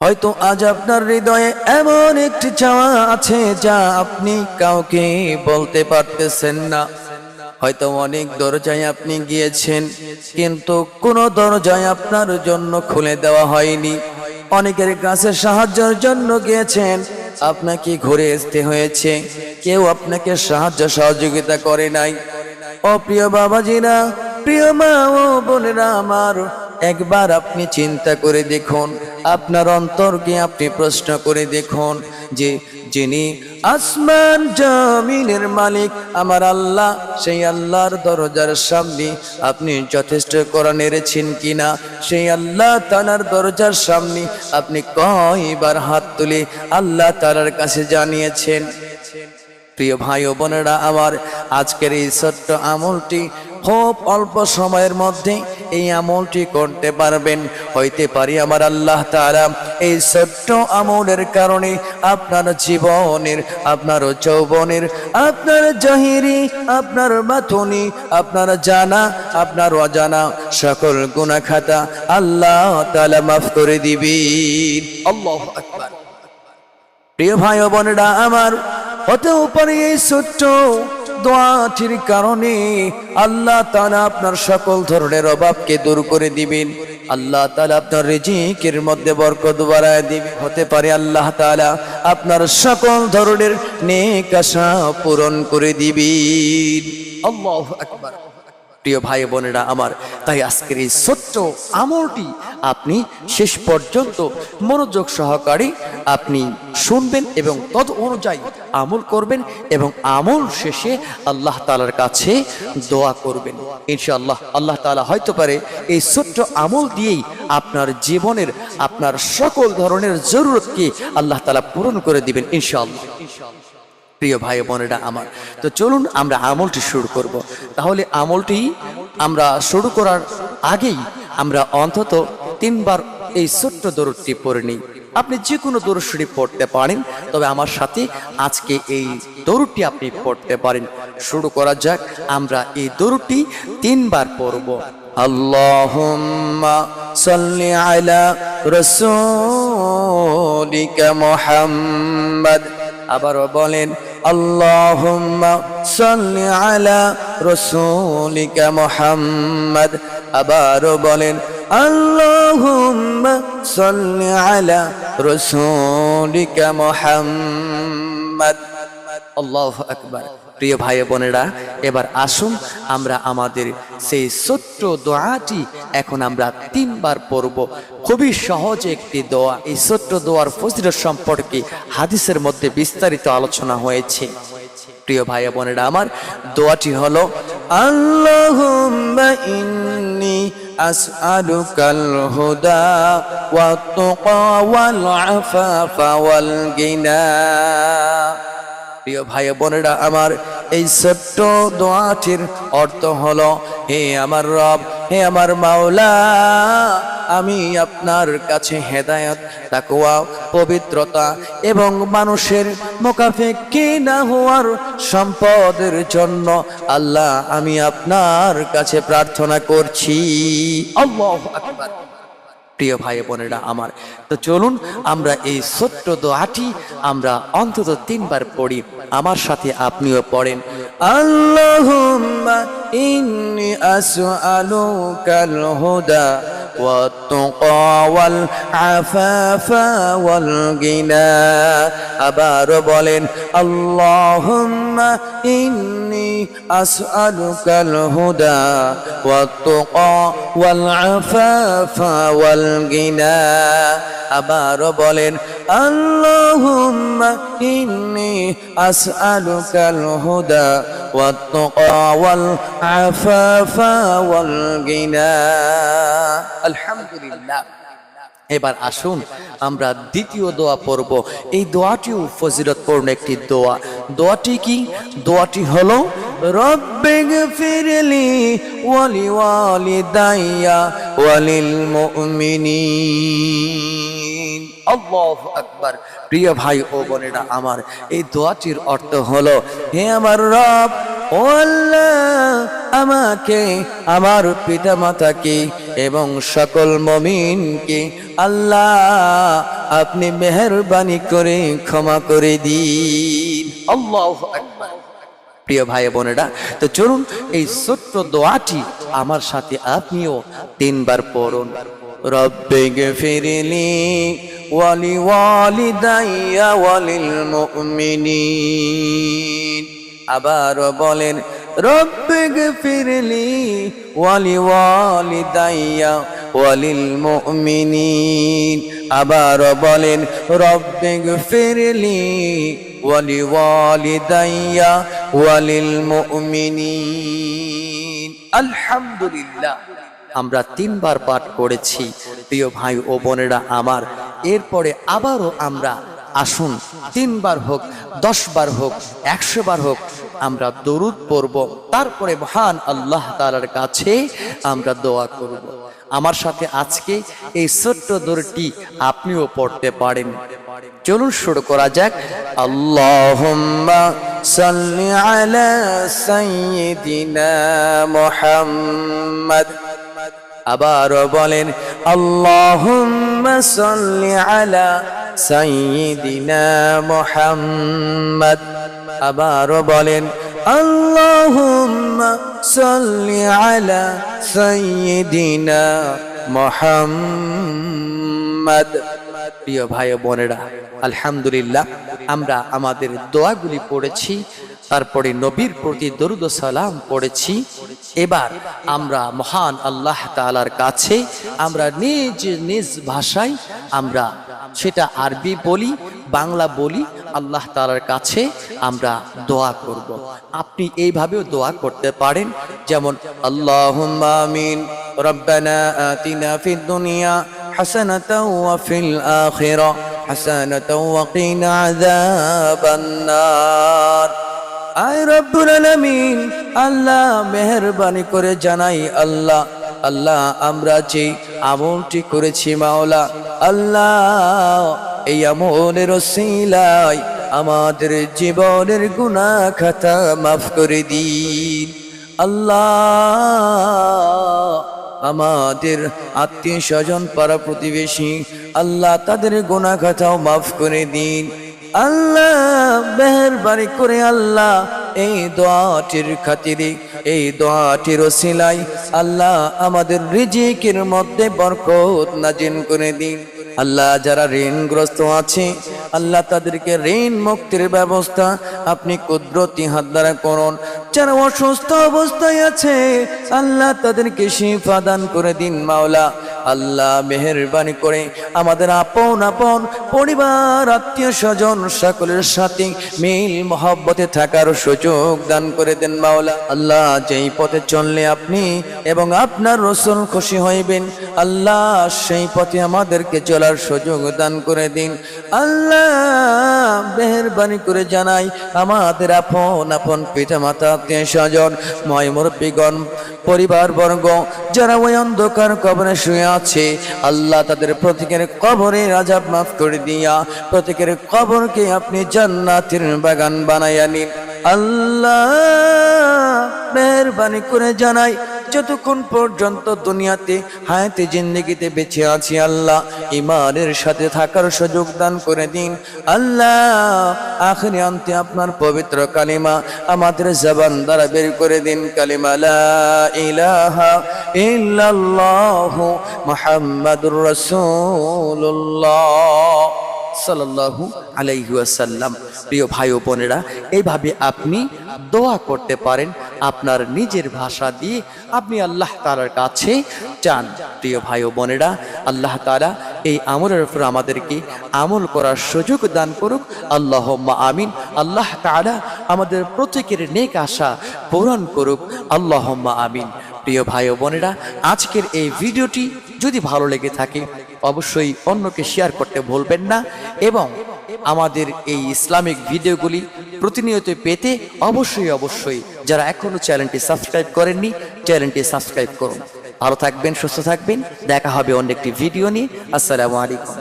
হয়তো আজ আপনার হৃদয়ে এমন একটি চাওয়া আছে যা আপনি কাউকে বলতে পারতেছেন না। হয়তো অনেক দরজায় আপনি গিয়েছেন, কিন্তু কোনো দরজায় আপনার জন্য খুলে দেওয়া হয়নি। অনেকের কাছে সাহায্যের জন্য গিয়েছেন, আপনাকে ঘুরে আসতে হয়েছে, কেউ আপনাকে সাহায্য সহযোগিতা করে নাই। ও প্রিয় বাবাজিরা, প্রিয় মা ও বোনেরা আমার, একবার আপনি চিন্তা করে দেখুন, আপনার অন্তরকে আপনি প্রশ্ন করে দেখুন যে যিনি আসমান জমিনের মালিক আমার আল্লাহ, সেই আল্লাহর দরজার সামনে আপনি যথেষ্ট করা নেড়েছেন কিনা? সেই আল্লাহ তাআলার দরজার সামনে আপনি কয়বার হাত তুলে আল্লাহ তাআলার কাছে জানিয়েছেন? প্রিয় ভাই ও বোনেরা আমার, আজকের এই ছোট্ট আমলটি খুব অল্প সময়ের মধ্যে এই আমলটি করতে পারবেন। হইতে পারি আমার আল্লাহ তাআলা এই ছোট্ট আমলের কারণে আপনার জীবনের, আপনার যৌবনের, আপনার জাহিরি, আপনার বাতুনি, আপনার জানা, আপনার অজানা সকল গুনাহ খাতা আল্লাহ তাআলা মাফ করে দিবেন। আল্লাহু আকবার। প্রিয় ভাই ও বোনেরা আমার, হতে পারে এই ছোট্ট দোয়াটির কারণে আল্লাহ তাআলা আপনার সকল ধরনের অভাবকে দূর করে দিবেন। আল্লাহ তাআলা আপনার রিজিকের মধ্যে বরকত বাড়ায় দিবেন। হতে পারে আল্লাহ তাআলা আপনার সকল ধরনের নেক আশা পূরণ করে দিবেন। আল্লাহু আকবার। প্রিয় ভাই বোনেরা আমার, তাই আজকের এই ছোট্ট আমলটি আপনি শেষ পর্যন্ত মনোযোগ সহকারে আপনি শুনবেন এবং তদ অনুযায়ী আমল করবেন এবং আমল শেষে আল্লাহ তাআলার কাছে দোয়া করবেন। ইনশাআল্লাহ আল্লাহ তাআলা হয়তো পারে এই ছোট্ট আমল দিয়েই আপনার জীবনের, আপনার সকল ধরনের জরুরতকে আল্লাহ তাআলা পূরণ করে দিবেন ইনশাআল্লাহ। প্রিয় ভাই বোনেরা আমার, তো চলুন আমরা আমলটি শুরু করব। তাহলে আমলটি আমরা শুরু করার আগেই আমরা অন্তত 3 বার এই ছোট্ট দরুদটি পড়ে নিই। আপনি যে কোনো দরুদ শরীফ পড়তে পারেন, তবে আমার সাথে আজকে এই দরুদটি আপনি পড়তে পারেন। শুরু করা যাক, আমরা এই দরুদটি 3 বার পড়ব। আল্লাহুম্মা সাল্লি আলা রাসূলিকা মুহাম্মদ। আবারও বলেন, আল্লাহুম্মা সাল্লি আলা রাসূলিকা মুহাম্মদ। আবারও বলেন, আল্লাহুম্মা সাল্লি আলা রাসূলিকা মুহাম্মদ। আল্লাহু আকবার। প্রিয় ভাই বোনেরা, এবার আসুন আমরা আমাদের সেই ছোট্ট দোয়াটি এখন আমরা 3 বার পড়ব। খুবই সহজ একটি দোয়া। এই ছোট্ট দোয়ার ফজিলত সম্পর্কে হাদিসের মধ্যে বিস্তারিত আলোচনা হয়েছে। প্রিয় ভাই বোনেরা আমার, দোয়াটি হলো, আল্লাহুম্মা ইন্নী আসআলুকাল হুদা ওয়াত তুকা ওয়াল আফাফা ওয়াল গিনা। প্রিয় ভাই বোনেরা আমার, এই ছোট্ট দোয়াটির অর্থ হলো, হে আমার রব, হে আমার মাওলা, আমি আপনার কাছে হেদায়েত, তাকওয়া, পবিত্রতা এবং মানুষের মুখাপেক্ষী না হওয়ার সম্পদের জন্য আল্লাহ আমি আপনার কাছে প্রার্থনা করছি। আল্লাহু আকবার। প্রিয় ভাই বোনেরা আমার, তো চলুন আমরা এই ছোট্ট দোয়াটি আমরা অন্তত 3 বার পড়ি। আমার সাথে আপনিও পড়েন। আল্লাহুম্মা ইন্নী আসআলুকাল হুদা ওয়াত তুকা ওয়াল আফাফা ওয়াল গিনা। আবারও বলেন, আল্লাহুম্মা ইন্নী আসআলুকাল হুদা ওয়াত তুকা ওয়াল আফাফা ওয়াল গিনা। আবারও বলেন, আল্লাহুম্মা ইন্নী আসআলুকাল হুদা ওয়াত তুকা ওয়াল আফাফা ওয়াল গিনা। আলহামদুলিল্লাহ। এবার আসুন আমরা দ্বিতীয় দোয়া পড়ব। এই দোয়াটিও ফজিলতপূর্ণ একটি দোয়া। দোয়াটি কি? দোয়াটি হলো, রব্বিগফিরলি ওয়ালি ওয়ালিদাইয়া ওয়ালিল মুমিনিন। আল্লাহু আকবার। প্রিয় ভাই ও বোনেরা আমার, এই দোয়াটির অর্থ হলো, হে আমার রব, ও আল্লাহ, আমাকে, আমার পিতা মাতাকে এবং সকল মুমিনকে আল্লাহ আপনি মেহেরবানি করে ক্ষমা করে দিন। আল্লাহু আকবার। প্রিয় ভাই বোনেরা, তো চলুন এই ছোট্ট দোয়াটি আমার সাথে আপনিও 3 বার পড়ুন। রব্বিগফিরলি ওয়ালি ওয়ালিদাইয়া ওয়ালিল মুমিনিন। আবার বলেন রব্বিগফিরলি ওয়ালি ওয়ালিদাইয়া ওয়ালিল মুমিনিন। আবার বলেন রব্বিগফিরলি ওয়ালি ওয়ালিদাইয়া ওয়ালিল মুমিনিন। আলহামদুলিল্লাহ, আমরা 3 বার পাঠ করেছি প্রিয় ভাই ও বোনেরা আমার। এরপরে আবারও আমরা আসুন 3 বার হোক, 10 বার হোক, 100 বার হোক, আমরা দরুদ পড়ব, তারপরে মহান আল্লাহ তাআলার কাছে আমরা দোয়া করব। আমার সাথে আজকে এই ছোট্ট দরুদটি আপনিও পড়তে পারেন। চলুন শুরু করা যাক। আল্লাহুম্মা সাল্লি আলা সাইয়্যিদিনা মুহাম্মদ। আবার বলেন আল্লাহুম্মা সাল্লি আলা সাইয়্যিদিনা মুহাম্মদ। আবার বলেন আল্লাহুম্মা সাল্লি আলা সাইয়্যিদিনা মুহাম্মদ। প্রিয় ভাই বোনেরা, আলহামদুলিল্লাহ, আমরা আমাদের দোয়াগুলি পড়েছি, তারপরে নবীর প্রতি দরুদ ও সালাম পড়েছি। এবার আমরা মহান আল্লাহ তাআলার কাছে আমরা নিজ নিজ ভাষায়, আমরা সেটা আরবি বলি, বাংলা বলি, আল্লাহ তাআলার কাছে আমরা দোয়া করব। আপনি এইভাবেও দোয়া করতে পারেন, যেমন আল্লাহুম্মা আমিন রব্বানা আতিনা ফিদ দুনিয়া হাসানাতাও ওয়া ফিল আখিরা হাসানাতাও ওয়া কিনা আযাবান নার। আয় রব্বুল আলামিন, আল্লাহ মেহেরবানি করে জানাই আল্লাহ, আল্লাহ আমরা যে আমলটি করেছি মাওলা, আল্লাহ এই আমলের ওসিলায় আমাদের জীবনের গুনাহ খাতা মাফ করে দিন। আল্লাহ আমাদের আত্মীয় স্বজন পাড়া প্রতিবেশী, আল্লাহ তাদের গুনাহ খাতাও মাফ করে দিন। আল্লাহ মেহেরবানি করে আল্লাহ এই দোয়াটির খাতিরে, এই দোয়াটির ওসিলায় আল্লাহ আমাদের রিজিকের মধ্যে বরকত নাজিল করে দিন। আল্লাহ যারা ঋণগ্রস্ত আছে, আল্লাহ তাদেরকে ঋণ মুক্তির ব্যবস্থা আপনি কুদরতি হাত দ্বারা করুন। যারা অসুস্থ অবস্থায় আছে, আল্লাহ তাদেরকে শিফা দান করে দিন মাওলা। আল্লাহ মেহেরবানি করে আমাদের আপন আপন পরিবার, আত্মীয় স্বজন সকলের সাথে মিল মহব্বতে থাকার সুযোগ দান করে দেন মাওলা। আল্লাহ যেই পথে চললে আপনি এবং আপনার রাসূল খুশি হইবেন, আল্লাহ সেই পথে আমাদেরকে চলার সুযোগ দান করে দিন। আল্লাহ মেহেরবানি করে জানাই আমাদের আপন আপন পিতা মাতা, আত্মীয় স্বজন, ময় মুরব্বিগণ, পরিবার বর্গ যারা ওই অন্ধকার কবরে শুয়ে আছে, আল্লাহ তাদের প্রত্যেকের কবরের আযাব মাফ করে দিয়া প্রত্যেকের কবরকে আপনি জান্নাতের বাগান বানাইয়া নিন। আল্লাহ মেহেরবানি করে জানাই যতক্ষণ পর্যন্ত দুনিয়াতে হায়াতে জিন্দেগিতে বেঁচে আছি, আল্লাহ ঈমানের সাথে থাকার সুযোগ দান করে দিন। আল্লাহ আখিরি অন্তে আপনার পবিত্র কালিমা আমাদের জবান দ্বারা বের করে দিন, কালিমা লা ইলাহা ইল্লাল্লাহু মুহাম্মাদুর রাসূলুল্লাহ সাল্লাল্লাহু আলাইহি ওয়াসাল্লাম। প্রিয় ভাই ও বোনেরা, এইভাবে আপনি দোয়া করতে পারেন আপনার নিজের ভাষা দিয়ে, আপনি আল্লাহ তাআলার কাছে চান। প্রিয় ভাই ও বোনেরা, আল্লাহ তাআলা এই আমলের উপর আমাদেরকে আমল করার সুযোগ দান করুক। আল্লাহুম্মা আমিন। আল্লাহ তাআলা আমাদের প্রত্যেকের নেক আশা পূরণ করুক। আল্লাহুম্মা আমিন। প্রিয় ভাই ও বোনেরা, আজকের এই ভিডিওটি যদি ভালো লেগে থাকে অবশ্যই অন্যকে শেয়ার করতে ভুলবেন না, এবং আমাদের এই ইসলামিক ভিডিওগুলি প্রতিনিয়ত পেতে অবশ্যই যারা এখনো চ্যানেলটি সাবস্ক্রাইব করেননি চ্যানেলটি সাবস্ক্রাইব করুন। ভালো থাকবেন, সুস্থ থাকবেন, দেখা হবে অন্য একটি ভিডিও নিয়ে। আসসালামু আলাইকুম।